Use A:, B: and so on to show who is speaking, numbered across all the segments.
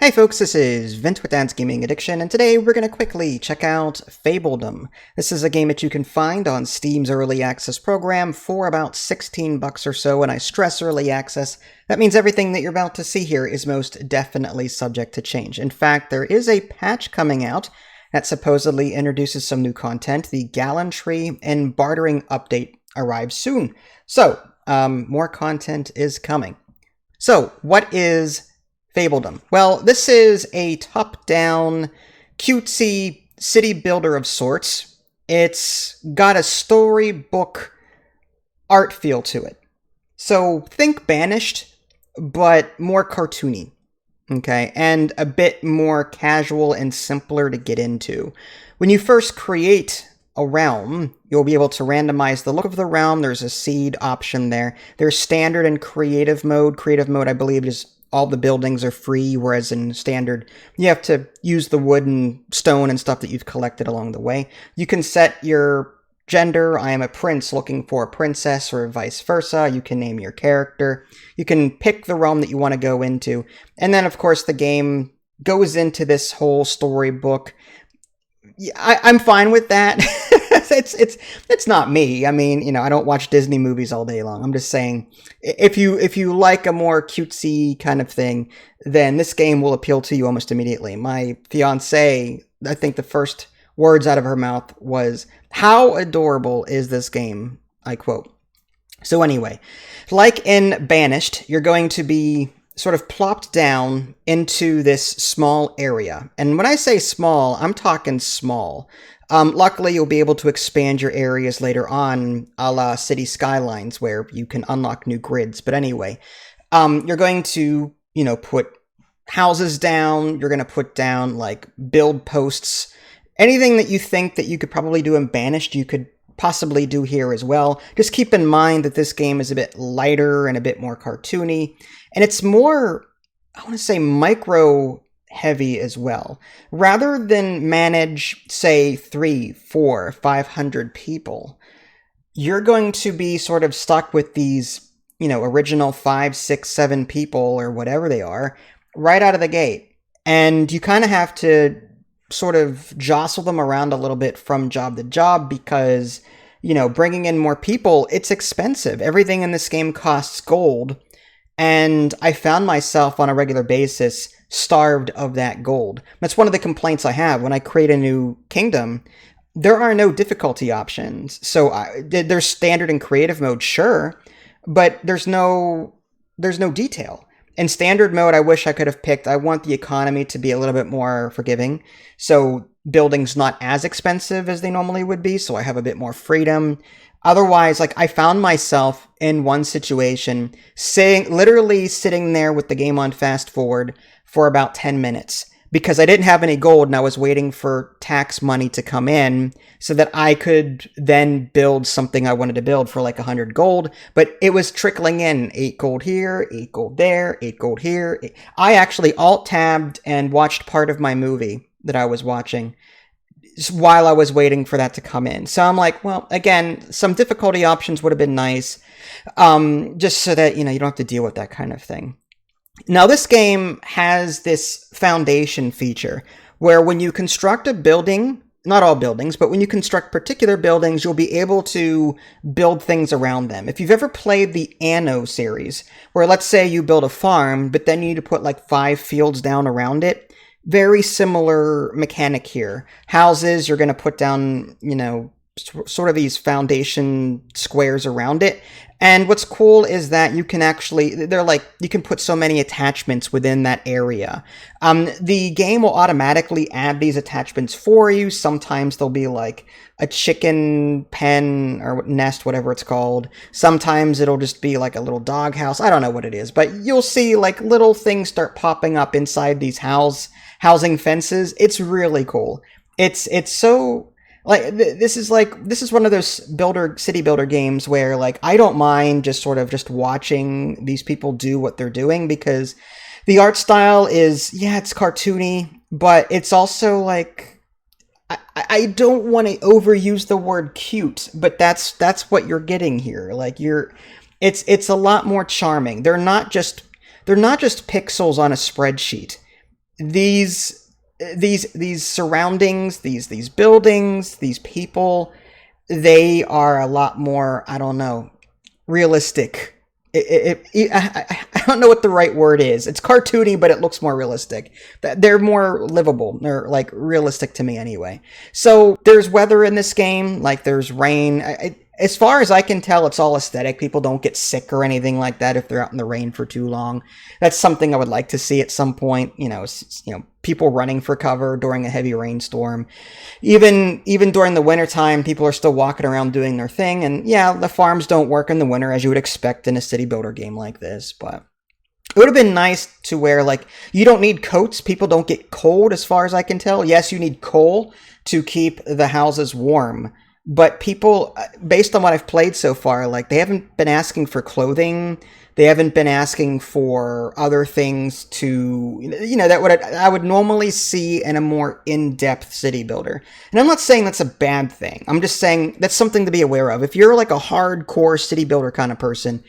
A: Hey folks, this is Vint with Dad's Gaming Addiction, and today we're going to quickly check out Fabledom. This is a game that you can find on Steam's Early Access program for about $16 or so, and I stress Early Access. That means everything that you're about to see here is most definitely subject to change. In fact, there is a patch coming out that supposedly introduces some new content. The Gallantry and Bartering update arrives soon. So, more content is coming. So, what is Fabledom? Well, this is a top-down, cutesy city builder of sorts. It's got a storybook art feel to it. So think Banished, but more cartoony, okay? And a bit more casual and simpler to get into. When you first create a realm, you'll be able to randomize the look of the realm. There's a seed option there. There's standard and creative mode. Creative mode, I believe, is all the buildings are free, whereas in standard, you have to use the wood and stone and stuff that you've collected along the way. You can set your gender. I am a prince looking for a princess, or vice versa. You can name your character. You can pick the realm that you want to go into. And then, of course, the game goes into this whole storybook. I'm fine with that. It's not me. I mean, you know, I don't watch Disney movies all day long. I'm just saying, if you like a more cutesy kind of thing, then this game will appeal to you almost immediately. My fiance, I think the first words out of her mouth was, "How adorable is this game?" I quote. So anyway, like in Banished, you're going to be sort of plopped down into this small area. And when I say small, I'm talking small. Luckily, you'll be able to expand your areas later on, a la City Skylines, where you can unlock new grids. But anyway, you're going to, put houses down. You're going to put down, build posts. Anything that you think that you could probably do in Banished, you could possibly do here as well. Just keep in mind that this game is a bit lighter and a bit more cartoony. And it's more, I want to say, micro heavy as well. Rather than manage, say, 300, 400, 500 people, you're going to be sort of stuck with these, original 5, 6, 7 people or whatever they are right out of the gate. And you kind of have to sort of jostle them around a little bit from job to job because, bringing in more people, it's expensive. Everything in this game costs gold. And I found myself on a regular basis starved of that gold. That's one of the complaints I have when I create a new kingdom. There are no difficulty options. So there's standard and creative mode, sure, but there's no detail. In standard mode, I wish I could have picked, I want the economy to be a little bit more forgiving. So buildings not as expensive as they normally would be, so I have a bit more freedom. Otherwise, I found myself in one situation, literally sitting there with the game on fast forward for about 10 minutes because I didn't have any gold and I was waiting for tax money to come in so that I could then build something I wanted to build for 100 gold. But it was trickling in 8 gold here, 8 gold there, 8 gold here. I actually alt-tabbed and watched part of my movie that I was watching while I was waiting for that to come in. So I'm like, well, again, some difficulty options would have been nice, just so that, you don't have to deal with that kind of thing. Now, this game has this foundation feature where when you construct a building, not all buildings, but when you construct particular buildings, you'll be able to build things around them. If you've ever played the Anno series, where let's say you build a farm, but then you need to put 5 fields down around it, very similar mechanic here. Houses, you're going to put down, sort of these foundation squares around it. And what's cool is that you can actually, you can put so many attachments within that area. The game will automatically add these attachments for you. Sometimes there'll be a chicken pen or nest, whatever it's called. Sometimes it'll just be a little dog house. I don't know what it is, but you'll see little things start popping up inside these housing fences. It's really cool. It's so this is one of those city builder games where I don't mind just watching these people do what they're doing because the art style is, it's cartoony, but it's also I don't want to overuse the word cute, but that's what you're getting here. It's a lot more charming. They're not just pixels on a spreadsheet. these these surroundings, these buildings, these people, they are a lot more, I don't know, realistic. I don't know what the right word is. It's cartoony, but it looks more realistic. They're more livable. They're like realistic to me anyway. So there's weather in this game, like there's rain. As far as I can tell, it's all aesthetic. People don't get sick or anything like that if they're out in the rain for too long. That's something I would like to see at some point. People running for cover during a heavy rainstorm. Even during the wintertime, people are still walking around doing their thing. And yeah, the farms don't work in the winter as you would expect in a city builder game like this. But it would have been nice to where, like, you don't need coats. People don't get cold as far as I can tell. Yes, you need coal to keep the houses warm. But people, based on what I've played so far, like, they haven't been asking for clothing. They haven't been asking for other things to, that I would normally see in a more in-depth city builder. And I'm not saying that's a bad thing. I'm just saying that's something to be aware of. If you're like a hardcore city builder kind of person,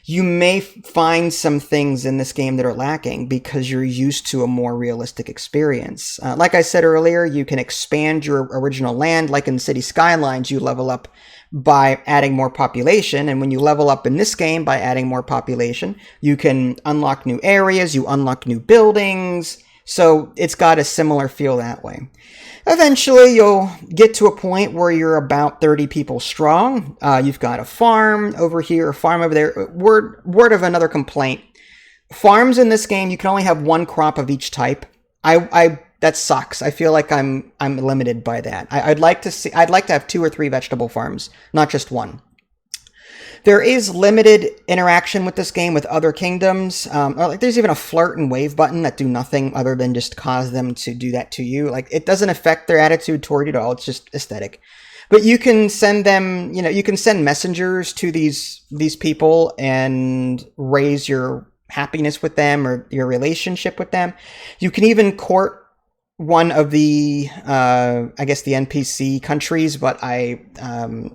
A: you may find some things in this game that are lacking because you're used to a more realistic experience. Like I said earlier, you can expand your original land. Like in City Skylines, you level up by adding more population. And when you level up in this game by adding more population, you can unlock new areas, you unlock new buildings. So it's got a similar feel that way. Eventually, you'll get to a point where you're about 30 people strong. You've got a farm over here, a farm over there. Word of another complaint. Farms in this game, you can only have one crop of each type. That sucks. I feel like I'm limited by that. I'd like to have 2 or 3 vegetable farms, not just one. There is limited interaction with this game with other kingdoms. There's even a flirt and wave button that do nothing other than just cause them to do that to you. Like, it doesn't affect their attitude toward you at all. It's just aesthetic. But you can send them, you can send messengers to these people and raise your happiness with them or your relationship with them. You can even court one of the, I guess the NPC countries, but I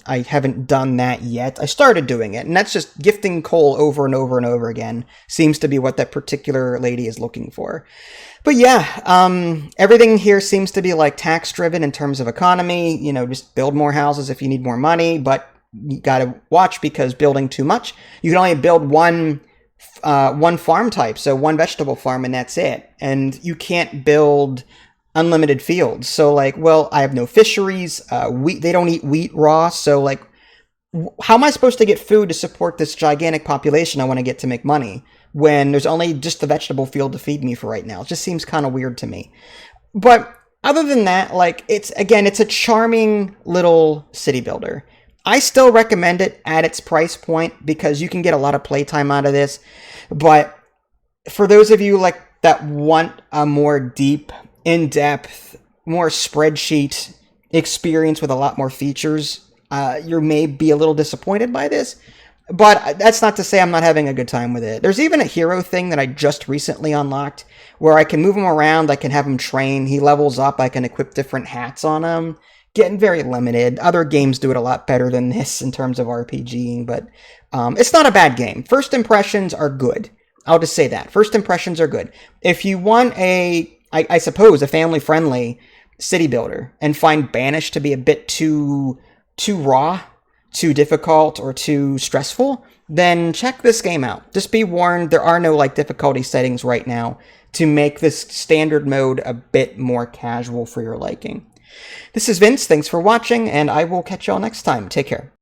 A: haven't done that yet. I started doing it, and that's just gifting coal over and over and over again. Seems to be what that particular lady is looking for. But yeah, everything here seems to be like tax-driven in terms of economy. Just build more houses if you need more money, but you gotta watch because building too much, you can only build one farm type, so one vegetable farm, and that's it. And you can't build unlimited fields. So I have no fisheries. They don't eat wheat raw. So how am I supposed to get food to support this gigantic population I want to get to make money when there's only just the vegetable field to feed me for right now? It just seems kind of weird to me. But other than that, it's a charming little city builder. I still recommend it at its price point because you can get a lot of playtime out of this. But for those of you that want a more deep, in-depth, more spreadsheet experience with a lot more features, you may be a little disappointed by this, but that's not to say I'm not having a good time with it. There's even a hero thing that I just recently unlocked where I can move him around, I can have him train, he levels up, I can equip different hats on him. Getting very limited. Other games do it a lot better than this in terms of RPGing, but it's not a bad game. First impressions are good. I'll just say that. First impressions are good. If you want I suppose, a family-friendly city builder and find Banished to be a bit too raw, too difficult, or too stressful, then check this game out. Just be warned, there are no difficulty settings right now to make this standard mode a bit more casual for your liking. This is Vince, thanks for watching, and I will catch y'all next time. Take care.